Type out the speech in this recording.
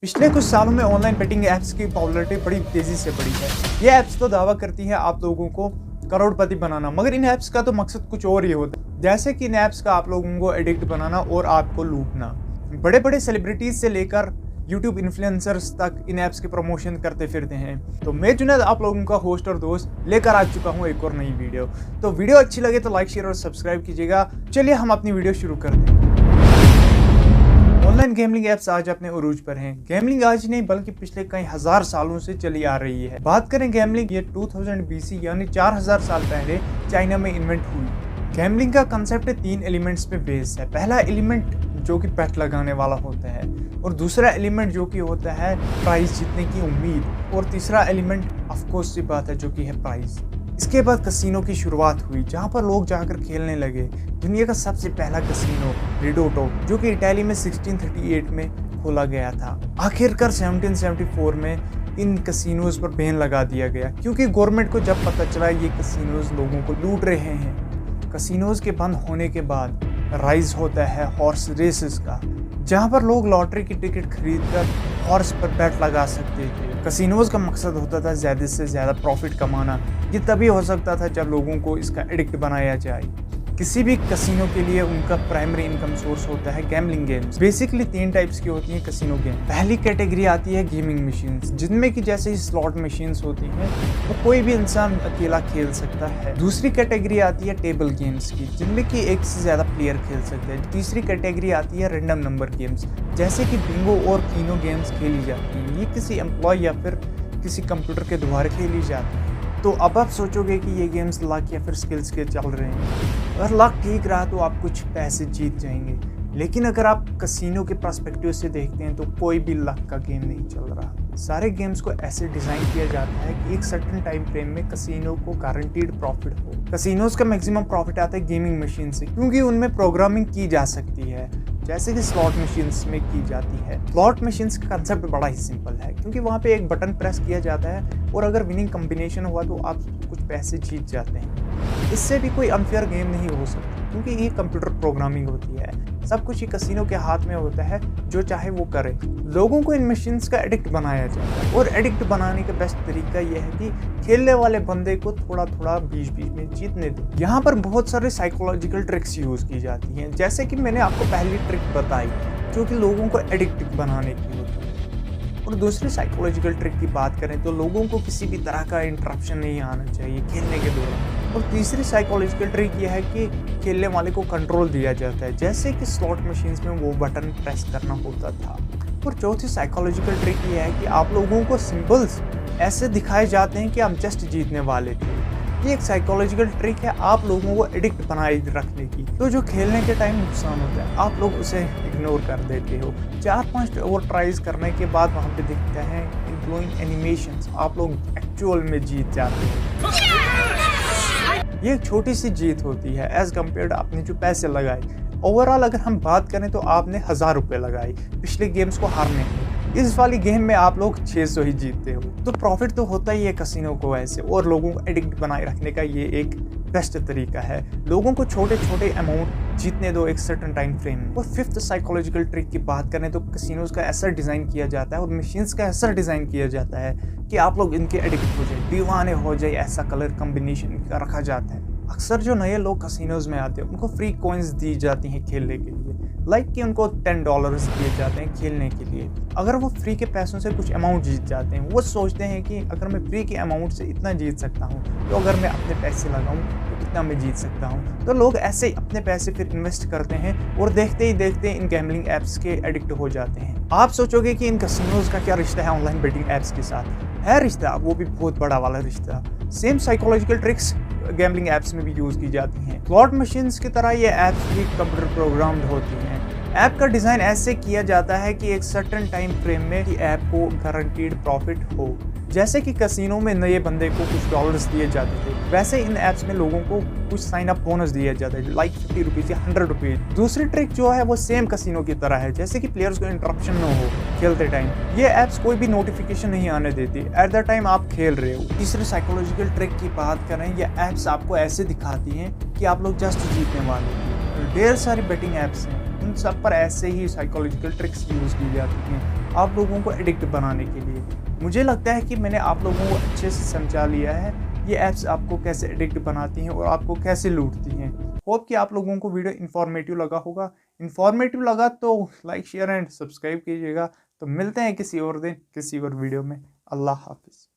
पिछले कुछ सालों में ऑनलाइन बेटिंग ऐप्स की पॉपुलैरिटी बड़ी तेजी से बढ़ी है। ये ऐप्स तो दावा करती हैं आप लोगों को करोड़पति बनाना, मगर इन ऐप्स का तो मकसद कुछ और ही होता है। जैसे कि इन ऐप्स का आप लोगों को एडिक्ट बनाना और आपको लूटना। बड़े बड़े सेलिब्रिटीज से लेकर यूट्यूब इन्फ्लुएंसर्स तक इन ऐप्स की प्रमोशन करते फिरते हैं। तो मैं जुनैद आप लोगों का होस्ट और दोस्त लेकर आ चुका हूँ एक और नई वीडियो। तो वीडियो अच्छी लगे तो लाइक, शेयर और सब्सक्राइब कीजिएगा। चलिए हम अपनी वीडियो शुरू करते हैं। ऑनलाइन गेमिंग ऐप्स आज अपने उरूज पर हैं। गेमिंग आज नहीं बल्कि पिछले कई हजार सालों से चली आ रही है। बात करें गेमिंग, ये 2000 BC यानी 4000 साल पहले चाइना में इन्वेंट हुई। गेमिंग का कंसेप्ट 3 एलिमेंट्स पे बेस्ड है। पहला एलिमेंट जो कि बेट लगाने वाला होता है, और दूसरा एलिमेंट जो कि होता है प्राइज जीतने की उम्मीद, और तीसरा एलिमेंट ऑफ कोर्स सी बात है जो कि है प्राइज। इसके बाद कसिनो की शुरुआत हुई, जहां पर लोग जाकर खेलने लगे। दुनिया का सबसे पहला कसिनो रिडोटो, जो कि इटाली में 1638 में खोला गया था। आखिरकार 1774 में इन कसिनोज पर बैन लगा दिया गया, क्योंकि गवर्नमेंट को जब पता चला ये कसिनोज लोगों को लूट रहे हैं। कसिनोज के बंद होने के बाद राइज होता है हॉर्स रेसेस का, जहां पर लोग लॉटरी की टिकट खरीदकर हॉर्स पर बैट लगा सकते थे। कसिनोज का मकसद होता था ज़्यादा से ज़्यादा प्रॉफिट कमाना। ये तभी हो सकता था जब लोगों को इसका एडिक्ट बनाया जाए। किसी भी कसिनो के लिए उनका प्राइमरी इनकम सोर्स होता है गैम्बलिंग गेम्स। बेसिकली 3 टाइप्स की होती हैं कसिनो गेम। पहली कैटेगरी आती है गेमिंग मशीन्स, जिनमें कि जैसे ही स्लॉट मशीन्स होती हैं वो कोई भी इंसान अकेला खेल सकता है। दूसरी कैटेगरी आती है टेबल गेम्स की, जिनमें कि एक से ज़्यादा प्लेयर खेल सकते हैं। तीसरी कैटेगरी आती है रैंडम नंबर गेम्स, जैसे कि बिंगो और कीनो गेम्स खेली जाती हैं। ये किसी एम्प्लॉय या फिर किसी कंप्यूटर के द्वारा खेली जाती है। तो अब आप सोचोगे कि ये गेम्स लक या फिर स्किल्स के चल रहे हैं। अगर लक ठीक रहा तो आप कुछ पैसे जीत जाएंगे, लेकिन अगर आप कसिनो के पर्सपेक्टिव से देखते हैं तो कोई भी लक का गेम नहीं चल रहा। सारे गेम्स को ऐसे डिज़ाइन किया जाता है कि एक सर्टेन टाइम फ्रेम में कसिनो को गारंटीड प्रॉफिट हो। कसिनोज का मैक्सिमम प्रॉफिट आता है गेमिंग मशीन से, क्योंकि उनमें प्रोग्रामिंग की जा सकती है, जैसे कि स्लॉट मशीन्स में की जाती है। स्लॉट मशीन्स का कंसेप्ट बड़ा ही सिंपल है, क्योंकि वहाँ पे एक बटन प्रेस किया जाता है और अगर विनिंग कॉम्बिनेशन हुआ तो आप कुछ पैसे जीत जाते हैं। इससे भी कोई अनफेयर गेम नहीं हो सकता, क्योंकि ये कंप्यूटर प्रोग्रामिंग होती है। सब कुछ ही कसिनो के हाथ में होता है, जो चाहे वो करे। लोगों को इन मशीन्स का एडिक्ट बनाया जाता है, और एडिक्ट बनाने का बेस्ट तरीका यह है कि खेलने वाले बंदे को थोड़ा थोड़ा बीच बीच में जीतने दो। यहाँ पर बहुत सारे साइकोलॉजिकल ट्रिक्स यूज की जाती हैं, जैसे कि मैंने आपको पहली ट्रिक बताई जो कि लोगों को एडिक्ट बनाने की होती है। और दूसरी साइकोलॉजिकल ट्रिक की बात करें तो लोगों को किसी भी तरह का इंटरप्शन नहीं आना चाहिए खेलने के दौरान। और तीसरी साइकोलॉजिकल ट्रिक यह है कि खेलने वाले को कंट्रोल दिया जाता है, जैसे कि स्लॉट मशीन्स में वो बटन प्रेस करना होता था। और चौथी साइकोलॉजिकल ट्रिक यह है कि आप लोगों को सिंबल्स ऐसे दिखाए जाते हैं कि आप जस्ट जीतने वाले थे। ये एक साइकोलॉजिकल ट्रिक है आप लोगों को एडिक्ट बनाए रखने की। तो जो खेलने के टाइम नुकसान होता है आप लोग उसे इग्नोर कर देते हो। 4-5 और ट्राइज करने के बाद वहाँ पे दिखते हैं ग्लोइंग एनिमेशंस, आप लोग एक्चुअल में जीत जाते हो। ये एक छोटी सी जीत होती है एज कम्पेयर आपने जो पैसे लगाए। ओवरऑल अगर हम बात करें तो आपने 1000 रुपये लगाए पिछले गेम्स को हारने के। इस वाली गेम में आप लोग 600 ही जीतते हो। तो प्रॉफिट तो होता ही है कसिनो को ऐसे, और लोगों को एडिक्ट बनाए रखने का ये एक बेस्ट तरीका है। लोगों को छोटे छोटे अमाउंट जीतने दो एक सर्टेन टाइम फ्रेम में। और फिफ्थ साइकोलॉजिकल ट्रिक की बात करें तो कसिनोज का ऐसा डिज़ाइन किया जाता है और मशीन्स का ऐसा डिज़ाइन किया जाता है कि आप लोग इनके एडिक्ट हो जाए, दीवाने हो जाए। ऐसा कलर कम्बिनेशन का रखा जाता है। अक्सर जो नए लोग कसिनोज में आते हैं उनको फ्री कॉइन्स दी जाती हैं खेलने के लिए, लाइक कि उनको $10 दिए जाते हैं खेलने के लिए। अगर वो फ्री के पैसों से कुछ अमाउंट जीत जाते हैं, वो सोचते हैं कि अगर मैं फ्री के अमाउंट से इतना जीत सकता हूँ तो अगर मैं अपने पैसे लगाऊं तो इतना मैं जीत सकता हूँ। तो लोग ऐसे ही अपने पैसे फिर इन्वेस्ट करते हैं और देखते ही देखते इन गैम्बलिंग ऐप्स के एडिक्ट हो जाते हैं। आप सोचोगे कि इन कसिनोज का क्या रिश्ता है ऑनलाइन बेटिंग ऐप्स के साथ? है रिश्ता, वो भी बहुत बड़ा वाला रिश्ता। Same psychological tricks gambling apps में भी यूज की जाती हैं। स्लॉट मशीन्स की तरह ये ऐप्स भी कंप्यूटर प्रोग्राम्ड होती हैं। ऐप का डिज़ाइन ऐसे किया जाता है कि एक सर्टेन टाइम फ्रेम में ही ऐप को गारंटीड प्रॉफिट हो। जैसे कि कसिनो में नए बंदे को कुछ डॉलर्स दिए जाते थे, वैसे इन ऐप्स में लोगों को कुछ साइन अप बोनस दिया जाता है, लाइक 50 रुपीज़ या 100 रुपीज़। दूसरी ट्रिक जो है वो सेम कसिनो की तरह है, जैसे कि प्लेयर्स को इंटरप्शन न हो खेलते टाइम। ये ऐप्स कोई भी नोटिफिकेशन नहीं आने देती एट द टाइम आप खेल रहे हो। तीसरी साइकोलॉजिकल ट्रिक की बात करें, ये ऐप्स आपको ऐसे दिखाती हैं कि आप लोग जस्ट जीतने वाले हैं। ढेर सारी बेटिंग ऐप्स हैं, उन सब पर ऐसे ही साइकोलॉजिकल ट्रिक्स यूज़ की जाती हैं। आप लोगों को एडिक्ट बनाने के लिए। मुझे लगता है कि मैंने आप लोगों को अच्छे से समझा लिया है ये ऐप्स आपको कैसे एडिक्ट बनाती हैं और आपको कैसे लूटती हैं। होप कि आप लोगों को वीडियो इन्फॉर्मेटिव लगा होगा। इन्फॉर्मेटिव लगा तो लाइक शेयर एंड सब्सक्राइब कीजिएगा। तो मिलते हैं किसी और दिन किसी और वीडियो में। अल्लाह हाफिज़।